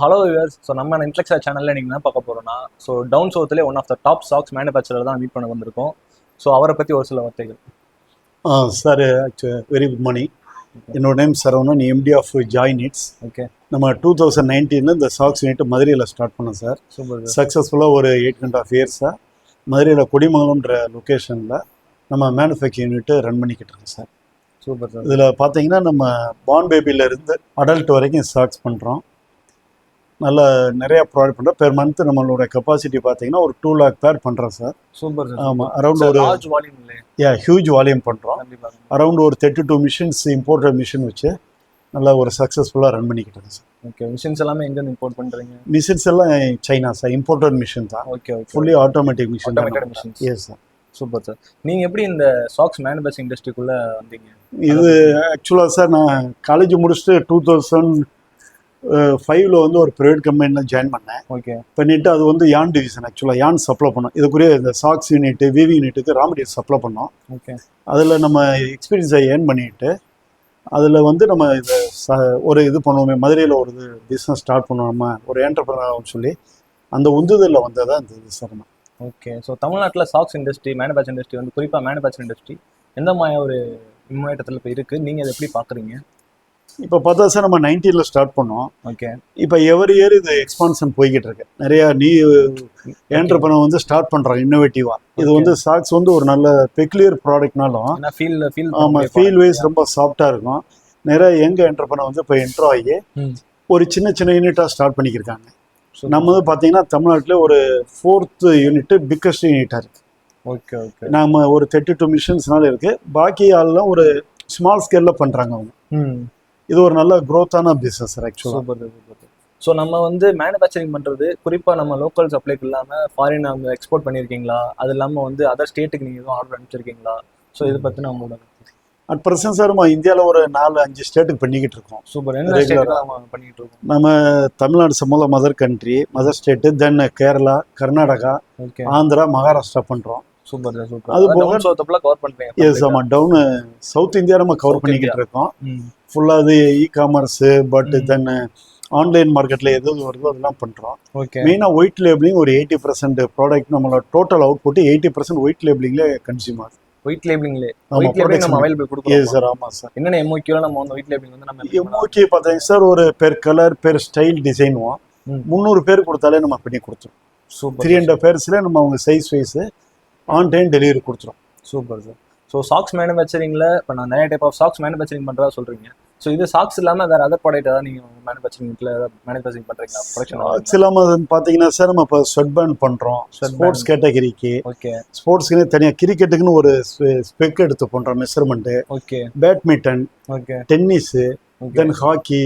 Hello viewers. So நம்ம இன்ட்லெக்ஸா சேனலில் நீங்கள் என்ன பார்க்க போகிறோம்னா, ஸோ டவுன் சவுத்லேயே one of the top socks manufacturer தான் மீட் பண்ண வந்திருக்கோம். ஸோ அவரை பற்றி ஒரு சில வார்த்தைகள். Sir very good morning. என்னோட name Saravanan, MD of Joy Knits. Okay. நம்ம 2019 இந்த சாக்ஸ் யூனிட் மதுரையில் ஸ்டார்ட் பண்ணோம் சார். சூப்பர். சக்ஸஸ்ஃபுல்லாக ஒரு 8.5 இயர்ஸாக மதுரையில் கொடிமங்கலம்ன்ற லொக்கேஷனில் நம்ம மேனுஃபேக்சரிங் யூனிட்டு ரன் பண்ணிக்கிட்டு இருக்கோம் சார். Super sir. இதில் பார்த்தீங்கன்னா நம்ம பார்ன் பேபியிலேருந்து அடல்ட் வரைக்கும் சாக்ஸ் பண்ணுறோம். நல்ல நிறையா ப்ராடக்ட் பண்ணுறோம். பெர் மந்த் நம்மளோட கெப்பாசிட்டி பார்த்தீங்கன்னா ஒரு 2 lakh பேர் பண்ணுறோம் சார். Super sir. ஆமாம், அரௌண்ட் ஒரு ஹியூஜ் வால்யூம் பண்ணுறோம். அரௌண்ட் ஒரு 32 மிஷின்ஸ் இம்போர்ட்டட் மிஷின் வச்சு நல்லா ஒரு சக்ஸஸ்ஃபுல்லாக ரன் பண்ணிக்கிட்டு இருக்கேன் சார். ஓகே. மிஷின்ஸ் எல்லாமே எங்கேருந்து இம்போர்ட் பண்ணுறீங்க? மிஷின்ஸ் எல்லாம் சைனா சார், இம்போர்ட்டட் மிஷின் தான். Okay okay. Fully automatic machine. Machines. Yes sir. Super sir. நீங்கள் எப்படி இந்த சாக்ஸ் மேனுஃபேக்சரிங் இண்டஸ்ட்ரிக்குள்ளே வந்தீங்க? இது ஆக்சுவலாக சார் நான் காலேஜ் முடிச்சுட்டு 2005 வந்து ஒரு ப்ரைவேட் கம்பெனியில் ஜாயின் பண்ணேன். ஓகே. பண்ணிவிட்டு அது வந்து யான் டிவிஷன், ஆக்சுவலாக யான் சப்ளை பண்ணோம். இதுக்குரிய இந்த சாக்ஸ் யூனிட்டு விவி யூனிட்டுக்கு ரா மெட்டீரியல் சப்ளை பண்ணோம். ஓகே. அதில் நம்ம எக்ஸ்பீரியன்ஸை ஏர்ன் பண்ணிட்டு அதில் வந்து நம்ம இதை ஒரு இது பண்ணுவோமே, மதுரையில் ஒரு இது பிஸ்னஸ் ஸ்டார்ட் பண்ணுவோம், ஒரு என்டர்பிரனர்னு சொல்லி அந்த உந்துதலில் வந்ததான் இந்த இது சார். ஓகே. ஸோ தமிழ்நாட்டில் சாக்ஸ் இண்டஸ்ட்ரி, மேனுஃபேக்சரிங் இண்டஸ்ட்ரி வந்து குறிப்பாக மேனுஃபேக்சரிங் இண்டஸ்ட்ரி எந்த மாதிரி ஒரு முன்னேற்றத்தில் இப்போ இருக்குது, நீங்கள் அதை எப்படி பார்க்குறீங்க? இப்போ பார்த்தா சார் நம்ம 19ல் ஸ்டார்ட் பண்ணோம். ஓகே. இப்போ எவரி இயர் இது எக்ஸ்பான்ஷன் போய்கிட்டு இருக்கு. நிறையா என்டர்பிரனர் வந்து ஸ்டார்ட் பண்ணுறாங்க இன்னோவேட்டிவாக. இது வந்து சாக்ஸ் வந்து ஒரு நல்ல பெக்லியர் ப்ராடக்ட்னாலும் ஆமாம், ஃபீல் வைஸ் ரொம்ப சாஃப்டாக இருக்கும். நிறைய யங் என்டர்பிரனர் வந்து இப்போ என்ட்ரோ ஆகி ஒரு சின்ன சின்ன யூனிட்டாக ஸ்டார்ட் பண்ணிக்கிருக்காங்க. நம்ம வந்து பார்த்தீங்கன்னா தமிழ்நாட்டில் ஒரு 4th யூனிட்டு பிக்கஸ்ட் யூனிட்டாக இருக்குது. Okay okay. நம்ம ஒரு 32 மிஷின்ஸ்னால இருக்குது. பாக்கி ஆள்லாம் ஒரு ஸ்மால் ஸ்கேலில் பண்ணுறாங்க அவங்க. இது ஒரு நல்ல க்ரோத்தான பிஸ்னஸ் ஆக்சுவலாக. Super super. ஸோ நம்ம வந்து மேனுஃபேக்சரிங் பண்ணுறது குறிப்பாக நம்ம லோக்கல் சப்ளைக்கு இல்லாமல் ஃபாரின் நம்ம எக்ஸ்போர்ட் பண்ணியிருக்கீங்களா? அது இல்லாமல் வந்து அதர் ஸ்டேட்டுக்கு நீங்கள் எதுவும் ஆர்டர் அனுப்பிச்சிருக்கீங்களா? ஸோ இதை பற்றி நம்மளோட அட் ப்ரெசன்ட் சார் நம்ம இந்தியாவில் ஒரு 4-5 ஸ்டேட்டுக்கு பண்ணிக்கிட்டு இருக்கோம். சூப்பர். என்ன ஸ்டேட்டுக்கு நம்ம பண்ணிக்கிட்டு இருக்கோம்? நம்ம தமிழ்நாடு சம்மந்த மதர் கண்ட்ரி, மதர் ஸ்டேட்டு, தென் கேரளா, கர்நாடகா, ஆந்திரா, மகாராஷ்டிரா பண்ணுறோம். Super super. அது போக கவர் பண்ணுறீங்க? எஸ் ஆமாம், டவுன் சவுத் இந்தியா நம்ம கவர் பண்ணிக்கிட்டு இருக்கோம். ஃபுல்லாக அது இ-காமர்ஸு, பட் தென் ஆன்லைன் மார்க்கெட்டில் எது வருதோ அதெல்லாம் பண்ணுறோம். ஓகே. மெயினாக ஒயிட் லேபிளிங் ஒரு 80% ப்ராடக்ட் நம்மளோட டோட்டல் அவுட் புட்டு 80% ஒயிட் லேபிளிங்ல கன்சியூம் ஆகுது. ஒயிட் லேபிளிங்லே நம்ம அவைலபிள் கொடுக்குறோம். Yes sir. ஆமாம் சார். என்னென்ன எம்ஓக்யூல நம்ம வந்து ஒயிட் லேபிளிங் வந்து நம்ம எம்ஓகே பார்த்தீங்கன்னா சார் ஒரு பெர் கலர் பெர் ஸ்டைல் டிசைனுவோம் 300 பேர் கொடுத்தாலே நம்ம பண்ணி கொடுத்துரும். சூப்பர். 300 பேர்ஸில் நம்ம அவங்க size wise on time delivery கொடுத்துரும். Super sir. ஸோ சாக்ஸ் மேனுஃபேக்சரிங்கில் இப்போ நான் நிறைய டைப் ஆஃப் சாக்ஸ் மேனுஃபேக்சரிங் பண்ணுறதா சொல்கிறீங்க. ஸோ இது சாக்ஸ் இல்லாமல் வேறு அதர் ப்ராடக்ட் ஏதாவது நீங்கள் மேனுஃபேக்சரிங்கில் மேனுஃபேக்சரிங் பண்ணுறீங்களா? சாக்ஸ் இல்லாமல் பார்த்தீங்கன்னா சார் நம்ம இப்போ ஸ்வெட் பேண்ட் பண்ணுறோம் ஸ்போர்ட்ஸ் கேட்டகரிக்கு. ஓகே. ஸ்போர்ட்ஸ்க்குன்னு தனியாக கிரிக்கெட்டுக்குன்னு ஒரு ஸ்பெக் எடுத்து பண்ணுறோம் measurement. Okay. Badminton, okay, tennis, then hockey,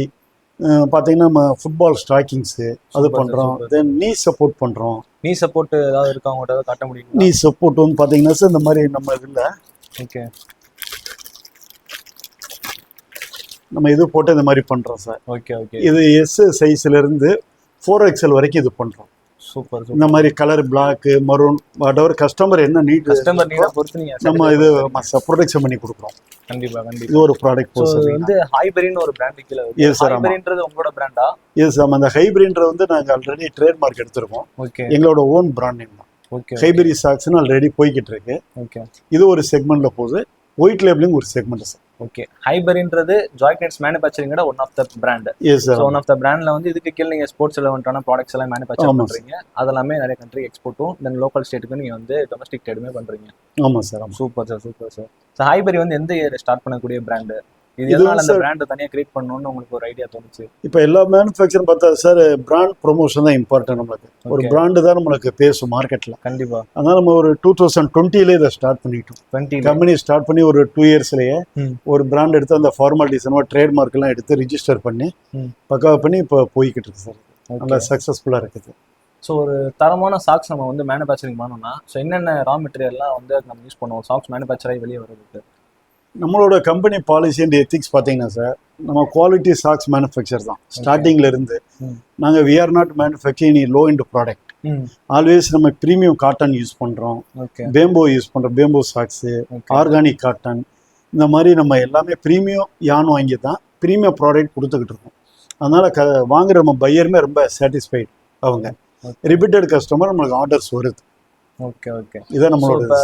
பார்த்தீங்கன்னா நம்ம ஃபுட்பால் ஸ்டாக்கிங்ஸு அது பண்ணுறோம். தென் நீ சப்போர்ட் பண்ணுறோம். நீ சப்போர்ட் ஏதாவது இருக்கா அவங்கள்ட்ட ஏதாவது காட்ட முடியும்? நீ சப்போர்ட் வந்து பார்த்தீங்கன்னா சார் இந்த மாதிரி நம்ம இதில் ஓகே நம்ம இது போட்டு இந்த மாதிரி பண்ணுறோம் சார். Okay okay. இது எஸ் சைஸ்லேருந்து 4XL வரைக்கும் இது பண்ணுறோம். சூப்பர். இந்த மாதிரி colour black, maroon, whatever customer என்ன நீட் பொறுத்து நம்ம இது ப்ரொடக்ஷன் பண்ணி கொடுக்குறோம். கண்டிப்பா கண்டிப்பா. இது ஒரு ப்ராடக்ட் வந்து ஹைபெரின் ஒரு பிராண்ட் கீழ. Yes sir. ஹைபெரின்றது உங்களோட பிராண்டா? எஸ் ஆமாம். அந்த ஹைபெரின்றது வந்து நாங்கள் ஆல்ரெடி ட்ரேட் மார்க் எடுத்திருக்கோம். ஓகே. எங்களோட ஓன் பிராண்ட் நேம் தான். ஓகே. ஹைபெரி சாக்ஸ்னு ஆல்ரெடி போய்கிட்டு இருக்கு. ஓகே. இது ஒரு செக்மெண்ட்ல போகுது. ஒயிட் லேபிளிங் ஒரு செக்மெண்ட் சார். ஓகே. ஹைபெரின்றது ஜாய் நீட்ஸ் மேனுஃபேக்சரிங்கோட one of the brand. Yes sir. One of the பிராண்ட்ல வந்து இதுக்கு கீழ நீங்க ஸ்போர்ட்ஸ் ரிலவென்ட்டான ப்ராடக்ட்ஸ் எல்லாம் மேனுஃபேக்சர் பண்றீங்க. அதெல்லாமே நிறைய கண்ட்ரி எக்ஸ்போர்ட்டும் தென் லோக்கல் ஸ்டேட்டுக்கு நீங்க வந்து டொமஸ்டிக் ட்ரேடுமே பண்றீங்க. ஆமாம் sir. Super sir. Super sir. So ஹைபெரி வந்து எந்த இயர் ஸ்டார்ட் பண்ணக்கூடிய பிராண்டு? இது எதனால அந்த பிராண்டை தனியாக கிரியேட் பண்ணணும்னு உங்களுக்கு ஒரு ஐடியா தோணுச்சு? இப்போ எல்லா மேனுஃபேக்சரும் பார்த்தா சார் பிராண்ட் ப்ரொமோஷன் தான் இம்பார்ட்டன்ட். நம்மளுக்கு ஒரு பிராண்டு தான் நம்மளுக்கு பேசும் மார்க்கெட்டில். கண்டிப்பா. அதனால நம்ம ஒரு 2020 இதை ஸ்டார்ட் பண்ணிட்டோம். கம்பெனி ஸ்டார்ட் பண்ணி ஒரு 2 இயர்ஸ்லேயே ஒரு பிராண்ட் எடுத்து அந்த ஃபார்மாலிட்டிஸ் ட்ரேட் மார்க் எல்லாம் எடுத்து ரிஜிஸ்டர் பண்ணி பக்காவாக பண்ணி இப்போ போய்கிட்டு இருக்கு சார். நல்லா சக்ஸஸ்ஃபுல்லாக இருக்குது. ஸோ ஒரு தரமான சாக்ஸ் நம்ம வந்து மேனுஃபேக்சரிங் பண்ணோம்னா ஸோ என்னென்ன ரா மெட்டீரியல்லாம் வந்து நம்ம யூஸ் பண்ணுவோம் சாக்ஸ் மேனுஃபேக்சராகி வெளியே வர்றதுக்கு? நம்மளோட கம்பெனி பாலிசி அண்ட் எத்திக்ஸ் பார்த்தீங்கன்னா சார் நம்ம குவாலிட்டி சாக்ஸ் மேனுஃபேக்சர் தான் ஸ்டார்டிங்ல இருந்து. நாங்கள் we are not manufacturing low end product. Always நம்ம ப்ரீமியம் காட்டன் யூஸ் பண்ணுறோம், பேம்போ யூஸ் பண்ணுறோம், பேம்போ சாக்ஸு, ஆர்கானிக் காட்டன், இந்த மாதிரி நம்ம எல்லாமே ப்ரீமியம் யான் வாங்கி தான் ப்ரீமியம் ப்ராடக்ட் கொடுத்துக்கிட்டு இருக்கோம். அதனால வாங்குற நம்ம பையருமே ரொம்ப சாட்டிஸ்ஃபைடு. அவங்க ரிப்பீட்டட் கஸ்டமர், நம்மளுக்கு ஆர்டர்ஸ் வருது. Okay okay. இதான் நம்மளோட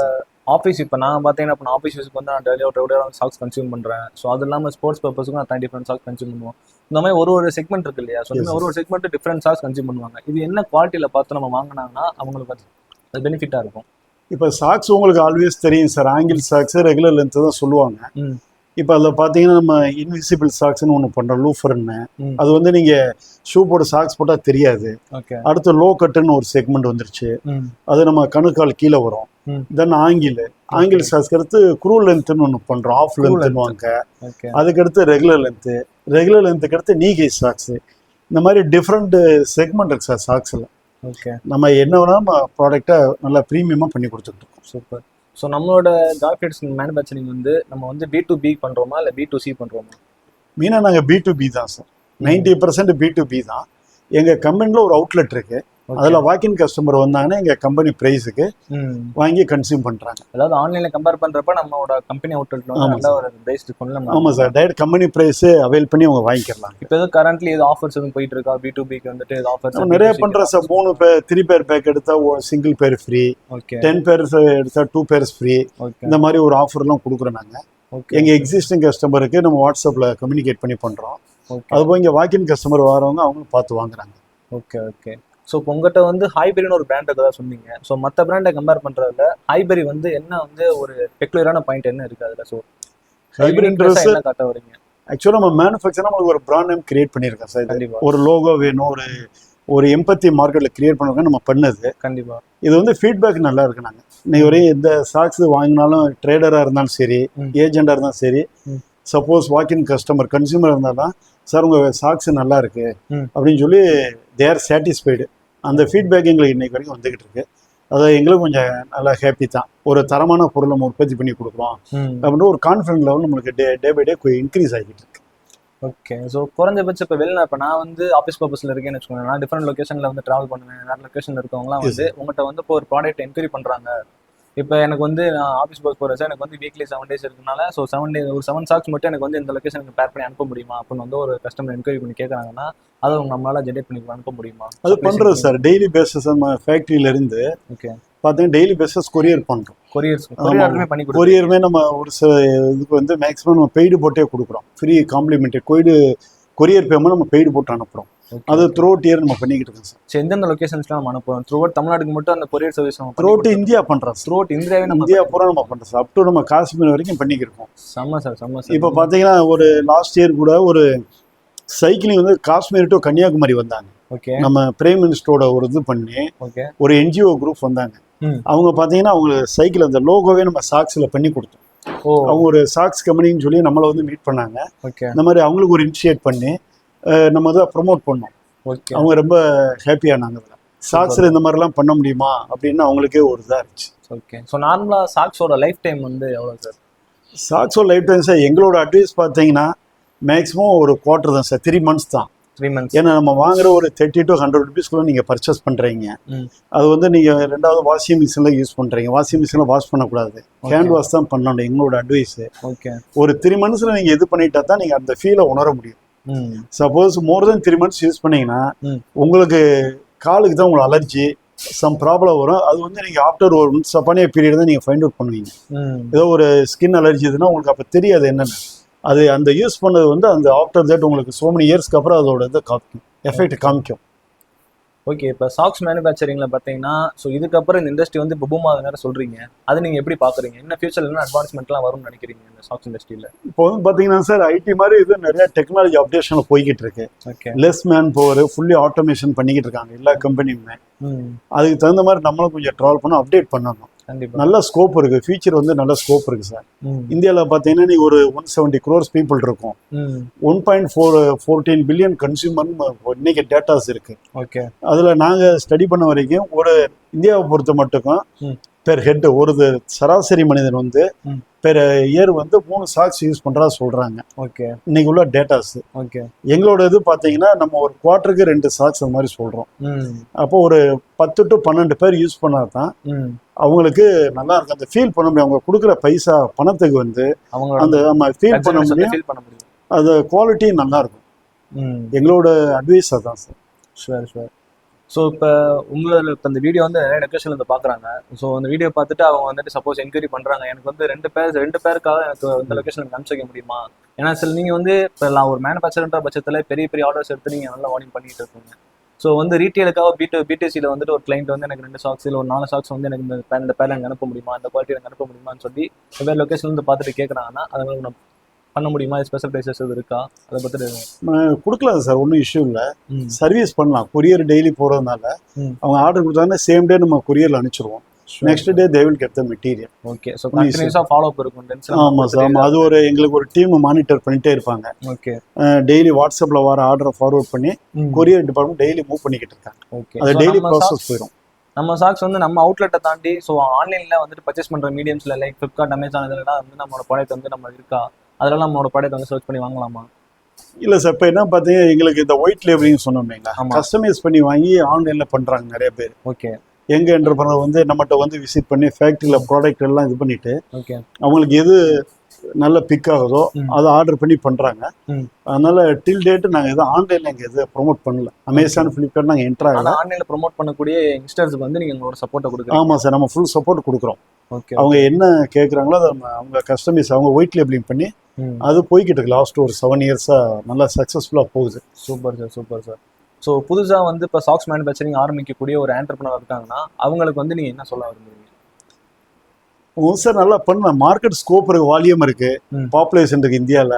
ஆஃபீஸ். இப்போ நான் பார்த்தீங்கன்னா இப்போ ஆஃபீஸ் யூஸ்க்கு வந்து நான் டெய்லி ஒரு சாக்ஸ் கன்சியூம் பண்ணுறேன். ஸோ அது இல்லாமல் ஸ்போர்ட்ஸ் பர்பஸுக்கும் நான் டிஃப்ரெண்ட் சாக்ஸ் கன்சியூம் பண்ணுவோம். இந்த மாதிரி ஒரு செக்மெண்ட் இருக்கு இல்லையா? ஸோ ஒரு செக்மெண்ட் டிஃப்ரெண்ட் சாக்ஸ் கன்சியூம் பண்ணுவாங்க. இது என்ன குவாலிட்டியில் பார்த்து நம்ம வாங்கினாங்கன்னா அவங்களுக்கு அது பெனிஃபிட்டாக இருக்கும். இப்போ சாக்ஸ் உங்களுக்கு ஆல்வேஸ் தெரியும் sir, angle socks regular length தான் சொல்லுவாங்க. இப்போ அதில் பார்த்தீங்கன்னா நம்ம இன்விசிபிள் சாக்ஸ்னு ஒன்று பண்ணுறோம், லூஃபர்னு. அது வந்து நீங்கள் ஷூ போட்டு சாக்ஸ் போட்டால் தெரியாது. அடுத்து லோ கட்டுன்னு ஒரு செக்மெண்ட் வந்துருச்சு, அது நம்ம கணுக்கால் கீழே வரும். தென் ஆங்கிள் சாக்ஸ்க்கு அடுத்து குரூ லென்த்துன்னு ஒன்று பண்ணுறோம், ஆஃப் லென்த்துன்னு. அதுக்கடுத்து ரெகுலர் லென்த்துக்கு அடுத்து நீ கை சாக்ஸு. இந்த மாதிரி டிஃப்ரெண்ட் செக்மெண்ட் இருக்கு சார் சாக்ஸில். நம்ம என்ன வேணாலும் நம்ம ப்ராடக்டை நல்லா ப்ரீமியமாக பண்ணி கொடுத்துட்டு இருக்கோம். சூப்பர். ஸோ நம்மளோட ஜாக்கெட்ஸ் மேனுஃபேக்சரிங் வந்து நம்ம வந்து B2B பண்ணுறோமா இல்லை B2C பண்ணுறோமா? மெயினாக நாங்கள் B2B தான் சார். 90% B2B தான். எங்கள் கம்பெனியில் ஒரு அவுட்லெட் இருக்கு, அதில் வாக்கின் கஸ்டமர் வந்தாங்கன்னா எங்கள் கம்பெனி ப்ரைஸுக்கு வாங்கி கன்சியூம் பண்ணுறாங்க. அதாவது ஆன்லைனில் கம்பேர் பண்ணுறப்ப நம்மளோட கம்பெனி அவுட்லெட்டில் நல்ல ஒரு ப்ரைஸ் இருக்கும்ல. ஆமாம் sir, direct company price avail பண்ணி அவங்க வாங்கிக்கலாம். இப்போ எதுவும் கரண்ட்லி எது ஆஃபர்ஸ் எதுவும் போயிட்டு இருக்கா B2Bக்கு வந்துட்டு? இது ஆஃபர்ஸ் நிறைய பண்ணுறோம் சார். 3 பேர் பேக் எடுத்தால் சிங்கிள் பேர் ஃப்ரீ, 10 பேர் எடுத்தால் 2 பேர்ஸ் ஃப்ரீ. இந்த மாதிரி ஒரு ஆஃபர்லாம் கொடுக்குறோம் நாங்கள். எங்கள் எக்ஸிஸ்டிங் கஸ்டமருக்கு நம்ம வாட்ஸ்அப்பில் கம்யூனிகேட் பண்ணி பண்ணுறோம். அதுபோல் இங்கே வாக்கின் கஸ்டமர் வரவங்க அவங்களும் பார்த்து வாங்குறாங்க. Okay okay. ஸோ இப்போ உங்கள்கிட்ட வந்து ஹைபெரின்னு ஒரு பிராண்ட் தான் சொன்னீங்க. ஸோ மற்ற பிராண்டை கம்பேர் பண்ணுறதுல ஹைபெரி வந்து என்ன வந்து ஒரு பெக்குலரான பாயிண்ட் என்ன இருக்குது அதில்? ஸோ ஹைபெரின்றது என்ன காட்ட வரீங்க? ஆக்சுவலாக நம்ம மேனுஃபேக்சர் நம்மளுக்கு ஒரு பிராண்ட் நேம் கிரியேட் பண்ணியிருக்கோம் சார். கண்டிப்பாக ஒரு லோகோ வேணும், ஒரு எம்பத்தி மார்க்கெட்டில் கிரியேட் பண்ணுவாங்க நம்ம பண்ணது. கண்டிப்பாக இது வந்து ஃபீட்பேக் நல்லா இருக்கு. நாங்கள் இன்னைக்கு வரையும் எந்த சாக்ஸ் வாங்கினாலும் ட்ரேடராக இருந்தாலும் சரி, ஏஜெண்டாக இருந்தாலும் சரி, சப்போஸ் வாக்கின் கஸ்டமர் கன்சியூமர் இருந்தாலும் சார் உங்கள் சாக்ஸ் நல்லா இருக்கு அப்படின்னு சொல்லி தே ஆர் சாட்டிஸ்ஃபைடு. அந்த ஃபீட்பேக் எங்களுக்கு இன்னைக்கு வரைக்கும் வந்துகிட்டு இருக்கு. அதை எங்களுக்கு கொஞ்சம் நல்லா ஹாப்பி தான். ஒரு தரமான பொருள் நம்ம உற்பத்தி பண்ணி கொடுக்குறோம் அப்படின்ற ஒரு கான்ஃபிடன்ட் லெவல் நம்மளுக்கு டே பை டே இன்க்ரீஸ் ஆகிட்டு இருக்கு. ஓகே. ஸோ குறைஞ்சபட்சம் இப்போ இப்போ நான் வந்து ஆஃபீஸ் பர்பஸில் இருக்கேன்னு வச்சுக்கோங்க, நான் டிஃப்ரெண்ட் லொக்கேஷனில் வந்து ட்ராவல் பண்ணுவேன். வேறு லொக்கேஷனில் இருக்கவங்களாம் வந்து உங்கள்கிட்ட வந்து இப்போ ஒரு ப்ராடக்ட் என்கொயரி பண்ணுறாங்க. இப்போ எனக்கு வந்து நான் ஆஃபீஸ் பஸ் போகிறேன் சார், எனக்கு வந்து வீக்லி 7 days இருக்குனால ஸோ 7 days ஒரு 7 சாக்ஸ் மட்டும் எனக்கு வந்து இந்த லொக்கேஷனுக்கு பேர் பண்ணி அனுப்ப முடியுமா அப்படின்னு வந்து ஒரு கஸ்டமர் என்கொயரி பண்ணி கேட்குறாங்கன்னா அதை நம்மளால ஜென்ரேட் பண்ணி அனுப்ப முடியுமா? அது பண்ணுறது சார். டெய்லி பேஸஸ் நம்ம ஃபேக்ட்ரியிலேருந்து ஓகே பார்த்தீங்கன்னா டெய்லி பேஸஸ் கொரியர் பண்ணுறோம். கொரியருமே நம்ம ஒரு சில இதுக்கு வந்து மேக்ஸிமம் நம்ம பெய்டு போட்டே கொடுக்குறோம். ஃப்ரீ காம்ப்ளிமெண்ட்ரி கொரியர் பேமெண்ட் நம்ம பெய்டு போட்டு அனுப்புகிறோம். அது த்ரூ அவுட் இயர் நம்ம பண்ணிக்கிட்டு இருக்கோம் சார். சரி, எந்தெந்த லொகேஷன்ஸ்லாம் நம்ம அனுப்புறோம்? த்ரூ அவுட் தமிழ்நாடுக்கு மட்டும் அந்த கொரியர் சர்வீஸ் நம்ம த்ரூ அவுட் இந்தியா பண்ணுறோம். த்ரூ அவுட் இந்தியாவே நம்ம இந்தியா பூரா நம்ம பண்ணுறோம் சார். அப் டு நம்ம காஷ்மீர் வரைக்கும் பண்ணிக்கிருக்கோம். செம்ம சார். இப்போ பார்த்தீங்கன்னா ஒரு லாஸ்ட் இயர் கூட ஒரு சைக்கிளிங் வந்து காஷ்மீர் டு கன்னியாகுமரி வந்தாங்க. ஓகே. நம்ம பிரைம் மினிஸ்டரோட ஒரு இது பண்ணி ஒரு NGO குரூப் வந்தாங்க. அவங்க பார்த்தீங்கன்னா அவங்க சைக்கிள் அந்த லோகோவே நம்ம சாக்ஸில் பண்ணி கொடுத்தோம். அவங்க ஒரு சாக்ஸ் கம்பெனின்னு சொல்லி நம்மளை வந்து மீட் பண்ணாங்க. இந்த மாதிரி அவங்களுக்கு ஒரு இனிஷியேட் பண்ணி நம்ம தான் ப்ரொமோட் பண்ணோம். அவங்க ரொம்ப ஹாப்பியானாங்க. சாக்ஸில் இந்த மாதிரிலாம் பண்ண முடியுமா அப்படின்னு அவங்களுக்கே ஒரு இதாக இருந்துச்சு. ஓகே. ஸோ நார்மலாக சாக்ஸோட லைஃப் டைம் வந்து எவ்வளோ சார்? சாக்ஸோட லைஃப் டைம் சார் எங்களோட அட்வைஸ் பார்த்தீங்கன்னா மேக்ஸிமம் ஒரு குவார்ட்டர் தான் சார், 3 months தான். 3 months. ஏன்னா நம்ம வாங்குற ஒரு 30 to 100 rupeesக்குள்ள நீங்கள் பர்ச்சேஸ் பண்ணுறீங்க. அது வந்து நீங்கள் ரெண்டாவது வாஷிங் மிஷினில் யூஸ் பண்ணுறீங்க. வாஷிங் மிஷினில் வாஷ் பண்ணக்கூடாது, ஹேண்ட் வாஷ் தான் பண்ணணும் எங்களோட அட்வைஸு. ஓகே. ஒரு 3 monthsல நீங்கள் இது பண்ணிட்டா தான் நீங்கள் அந்த ஃபீலை உணர முடியும். சப்போஸ் மோர் தென் 3 months யூஸ் பண்ணீங்கன்னா உங்களுக்கு காலுக்கு தான் உங்களுக்கு அலர்ஜி சம் ப்ராப்ளம் வரும். அது வந்து நீங்கள் ஆஃப்டர் ஒரு சப்பானிய பீரியட் தான் நீங்கள் ஃபைண்ட் அவுட் பண்ணுவீங்க. ஏதோ ஒரு ஸ்கின் அலர்ஜி இதுன்னா உங்களுக்கு அப்போ தெரியாது என்னென்னு. அது அந்த யூஸ் பண்ணது வந்து அந்த ஆஃப்டர் தட் உங்களுக்கு so many yearsக்கு அப்புறம் அதோட இதை காமிக்கும், எஃபெக்ட் காமிக்கும். ஓகே. இப்போ சாக்ஸ் மேனுஃபேக்சரிங்ல பார்த்தீங்கன்னா ஸோ இதுக்கப்புறம் இந்த இண்டஸ்ட்ரி வந்து பூம் ஆகுதுன்னு சொல்றீங்க. அது நீங்கள் எப்படி பார்க்குறீங்க? என்ன ஃபியூச்சர்ல என்ன அட்வான்ஸ்மெண்ட்லாம் வரும்னு நினைக்கிறீங்க இந்த சாக்ஸ் இண்டஸ்ட்ரியில்? இப்போ வந்து பார்த்தீங்கன்னா சார் ஐடி மாதிரி இது நிறைய டெக்னாலஜி அப்டேஷனில் போய்கிட்டு இருக்கு. Okay. Less man power fully automation பண்ணிக்கிட்டு இருக்காங்க எல்லா கம்பெனியுமே. அதுக்கு தகுந்த மாதிரி நம்மளும் கொஞ்சம் ட்ராவல் பண்ண அப்டேட் பண்ணணும். நல்ல ஸ்கோப் இருக்கு, ஃபியூச்சர் வந்து நல்ல ஸ்கோப் இருக்கு சார். இந்தியாவில் பார்த்தீங்கன்னா நீ ஒரு 170 crores பீப்புள் இருக்கும், 1.14 billion கன்சியூமர் இன்னைக்கு டேட்டாஸ் இருக்கு. ஓகே. அதுல நாங்க ஸ்டடி பண்ண வரைக்கும் ஒரு இந்தியாவை பொறுத்த மட்டுக்கும் பெர் ஹெட் ஒரு சராசரி மனிதன் வந்து பெர் இயர் வந்து 3 சாக்ஸ் யூஸ் பண்றதா சொல்றாங்க. ஓகே. இன்னைக்கு உள்ள டேட்டாஸ். ஓகே. எங்களோட இது பாத்தீங்கன்னா நம்ம ஒரு குவார்ட்டருக்கு 2 சாக்ஸ் அந்த மாதிரி சொல்றோம். அப்போ ஒரு 10 to 12 பேர் யூஸ் பண்ணாதான் அவங்களுக்கு நல்லா இருக்கும், அந்த ஃபீல் பண்ண முடியும். அவங்க கொடுக்குற பைசா பணத்துக்கு வந்து அந்த நம்ம ஃபீல் பண்ண முடியும், அது குவாலிட்டி நல்லா இருக்கும். எங்களோட அட்வைஸ் அதான் சார். ஷுவர். ஸோ இப்போ உங்களோட இப்போ இந்த வீடியோ வந்து நிறைய லொக்கேஷன்ல இருந்து பார்க்குறாங்க. ஸோ அந்த வீடியோ பார்த்துட்டு அவங்க வந்துட்டு சப்போஸ் என்கொயரி பண்ணுறாங்க, எனக்கு வந்து ரெண்டு பேருக்காக எனக்கு இந்த லொக்கேஷனுக்கு அனுப்பிச்சு வைக்க முடியுமா? ஏன்னா சில நீங்கள் வந்து இப்போ நான் ஒரு மேனுஃபேக்சர்ன்ற பட்சத்தில் பெரிய பெரிய ஆர்டர்ஸ் எடுத்து நீங்கள் நல்லா வார்னிங் பண்ணிட்டு இருக்கீங்க. ஸோ வந்து ரீட்டெயிலுக்காக பிடிசியில் வந்துட்டு ஒரு கிளைண்ட் வந்து எனக்கு 2 சாக்ஸ் இல்லை ஒரு 4 சாக்ஸ் வந்து எனக்கு இந்த பேர் எனக்கு அனுப்ப முடியுமா, இந்த குவாலிட்டி எனக்கு அனுப்ப முடியுமான்னு சொல்லி வெவ்வேறு லொக்கேஷன்லேருந்து பார்த்துட்டு கேட்குறாங்கன்னா அதனால நம்ம பண்ண முடியுமா? ஸ்பெஷல் ப்ரைஸஸ் எது இருக்கா? அதை பற்றி கொடுக்கலாம் சார், ஒன்றும் இஷ்யூ இல்லை. சர்வீஸ் பண்ணலாம். கொரியர் டெய்லி போகிறதுனால அவங்க ஆர்டர் கொடுத்தாங்கன்னா சேம் டே நம்ம கொரியரில் அனுப்பிச்சிடுவோம். Next day they will get the material. Okay. So கண்டினியூஸாக ஃபாலோ அப் இருக்கும். ஆமாம் சார். ஆமாம், அது ஒரு எங்களுக்கு ஒரு டீம் மானிட்டர் பண்ணிட்டே இருப்பாங்க. ஓகே. டெய்லி வாட்ஸ்அப்பில் வர ஆர்டரை ஃபார்வர்ட் பண்ணி கொரியர் டிபார்ட்மெண்ட் டெய்லி மூவ் பண்ணிக்கிட்டு இருக்காங்க. ஓகே. அது டெய்லி ப்ராசஸ் போயிடும். நம்ம சாக்ஸ் வந்து நம்ம அவுட்லெட்டை தாண்டி ஸோ ஆன்லைனில் வந்துட்டு பர்ச்சேஸ் பண்ணுற மீடியம்ஸில் லைக் ஃப்ளிப்கார்ட், அமேசான் இதெல்லாம் வந்து நம்மளோட ப்ராடக்ட் வந்து நம்ம இருக்கா, அதெல்லாம் நம்மளோட ப்ராடக்ட் வந்து சர்ச் பண்ணி வாங்கலாமா? இல்லை சார், இப்போ என்ன பார்த்தீங்கன்னா எங்களுக்கு இந்த ஒயிட் லேபிளிங் சொன்னோம்னா கஸ்டமைஸ் பண்ணி வாங்கி ஆன்லைனில் பண்ணுறாங்க நிறைய பேர். ஓகே. எங்கே என்டர்பிரனர் வந்து நம்மகிட்ட வந்து விசிட் பண்ணி ஃபேக்ட்ரியில் ப்ராடக்ட் எல்லாம் இது பண்ணிட்டு ஓகே அவங்களுக்கு எது நல்ல பிக் ஆகுதோ அதை ஆர்டர் பண்ணி பண்ணுறாங்க. அதனால டில் டேட் நாங்கள் எதுவும் ஆன்லைனில் எங்கள் எதுவும் ப்ரொமோட் பண்ணல. அமேசான், ஃப்ளிப்கார்ட் நாங்கள் என்ட்ரு ஆகல. ஆன்லைனில் ப்ரொமோட் பண்ணக்கூடிய யங்ஸ்டர்ஸ்க்கு வந்து நீங்கள் உங்களோட சப்போர்ட்டை கொடுக்குறோம். ஆமாம் சார், நம்ம ஃபுல் சப்போர்ட் கொடுக்குறோம். ஓகே. அவங்க என்ன கேட்குறாங்களோ அதை அவங்க கஸ்டமைஸ் அவங்க ஒயிட் லேபிளிங் பண்ணி அது போய்கிட்டு இருக்கு. லாஸ்ட் ஒரு 7 இயர்ஸாக நல்லா சக்ஸஸ்ஃபுல்லாக போகுது. Super sir. ஸோ புதுசாக வந்து இப்போ சாக்ஸ் மேனுஃபேக்சரிங் ஆரம்பிக்கக்கூடிய ஒரு ஆண்டர்பிரனர் இருக்காங்கன்னா அவங்களுக்கு வந்து நீங்கள் என்ன சொல்ல விரும்புறீங்க? சார் நல்லா பண்ணலாம். மார்க்கெட் ஸ்கோப் இருக்கு, வால்யூம் இருக்கு, பாப்புலேஷன் இருக்கு இந்தியாவில்.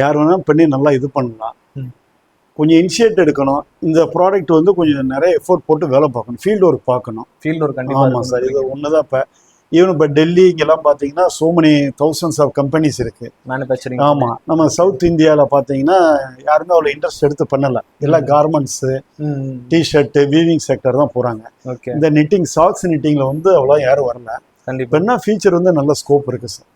யார் வேணாலும் பண்ணி நல்லா இது பண்ணலாம். கொஞ்சம் இனிஷியேட் எடுக்கணும். இந்த ப்ராடக்ட் வந்து கொஞ்சம் நிறைய எஃபோர்ட் போட்டு வேலை பார்க்கணும், ஃபீல்டு ஒர்க் பார்க்கணும். ஃபீல்டு ஒர்க் கண்டிப்பாக. ஆமாம் சார், இது ஒன்று தான். இப்போ ஈவன் இப்போ டெல்லி இங்கெல்லாம் பார்த்தீங்கன்னா so many thousands of companies இருக்கு மேனுஃபேக்சரிங். ஆமாம், நம்ம சவுத் இந்தியாவில் பார்த்தீங்கன்னா யாருமே அவ்வளோ இன்ட்ரெஸ்ட் எடுத்து பண்ணலை. எல்லாம் கார்மெண்ட்ஸு, டிஷர்ட்டு, வீவிங் செக்டர் தான் போகிறாங்க. ஓகே. இந்த நிட்டிங், சாக்ஸ் நிட்டிங்கில் வந்து அவ்வளோ யாரும் வரல. கண்டிப்பாக. என்ன ஃபீச்சர் வந்து நல்ல ஸ்கோப் இருக்குது சார்.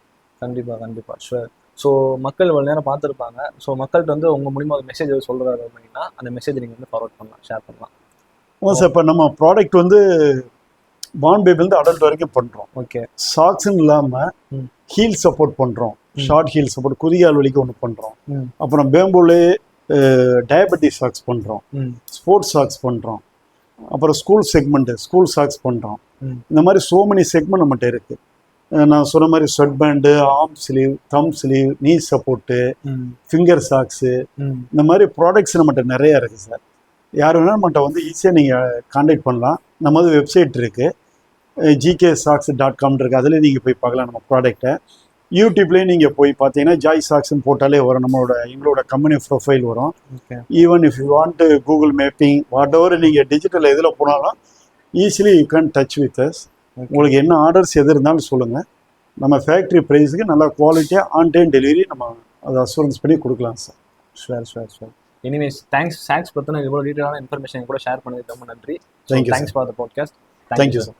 கண்டிப்பாக ஷுவர். ஸோ மக்கள் இவ்வளோ நேரம் பார்த்துருப்பாங்க. ஸோ மக்கள்கிட்ட வந்து உங்கள் மூலிமா ஒரு மெசேஜ் சொல்கிறாரு அப்படின்னா அந்த மெசேஜ் நீங்கள் வந்து ஃபார்வர்ட் பண்ணலாம், ஷேர் பண்ணலாம். ஆமாம் சார், இப்போ நம்ம ப்ராடக்ட் வந்து பார்ன் பேபிலேருந்து அடல்ட் வரைக்கும் பண்ணுறோம். ஓகே. சாக்ஸ்ன்னு இல்லாமல் ஹீல் சப்போர்ட் பண்ணுறோம், ஷார்ட் ஹீல் சப்போர்ட், குதிகால் வலிக்கு ஒன்று பண்ணுறோம். அப்புறம் பேம்பூலே டயபெட்டிஸ் சாக்ஸ் பண்ணுறோம், ஸ்போர்ட்ஸ் சாக்ஸ் பண்ணுறோம், அப்புறம் ஸ்கூல் செக்மெண்ட்டு ஸ்கூல் சாக்ஸ் பண்ணுறோம். இந்த மாதிரி so many செக்மெண்ட் நம்மகிட்ட இருக்குது. நான் சொன்ன மாதிரி ஸ்வெட் பேண்டு, ஆர்ம் ஸ்லீவ், தம் ஸ்லீவ், நீ சப்போர்ட்டு, ஃபிங்கர் சாக்ஸு, இந்த மாதிரி ப்ராடக்ட்ஸ் நம்மகிட்ட நிறையா இருக்குது சார். யார் வேணாலும் நம்மகிட்ட வந்து ஈஸியாக நீங்கள் கான்டாக்ட் பண்ணலாம். நமது வெப்சைட் இருக்குது, gksocks.com இருக்குது. அதில் நீங்கள் போய் பார்க்கலாம் நம்ம ப்ராடக்டை. யூடியூப்லேயும் நீங்கள் போய் பார்த்தீங்கன்னா ஜாய் சாக்ஸ்ன்னு போட்டாலே வரும், எங்களோட கம்பெனி ப்ரொஃபைல் வரும். Even if you want Google mapping whatever நீங்கள் டிஜிட்டல் எதில் போனாலும் easily you can touch with us. உங்களுக்கு என்ன ஆர்டர்ஸ் எது இருந்தாலும் சொல்லுங்கள். நம்ம ஃபேக்ட்ரி ப்ரைஸுக்கு நல்லா குவாலிட்டியாக ஆன் டைம் டெலிவரி நம்ம அதை அஷூரன்ஸ் பண்ணி கொடுக்கலாம் sir. Sure. Anyways thanks. Socks பற்றின இவ்வளோ டீட்டெயிலான இன்ஃபர்மேஷன் கூட ஷேர் பண்ணதுக்கு ரொம்ப நன்றி. Thank you for the podcast. Thank you sir.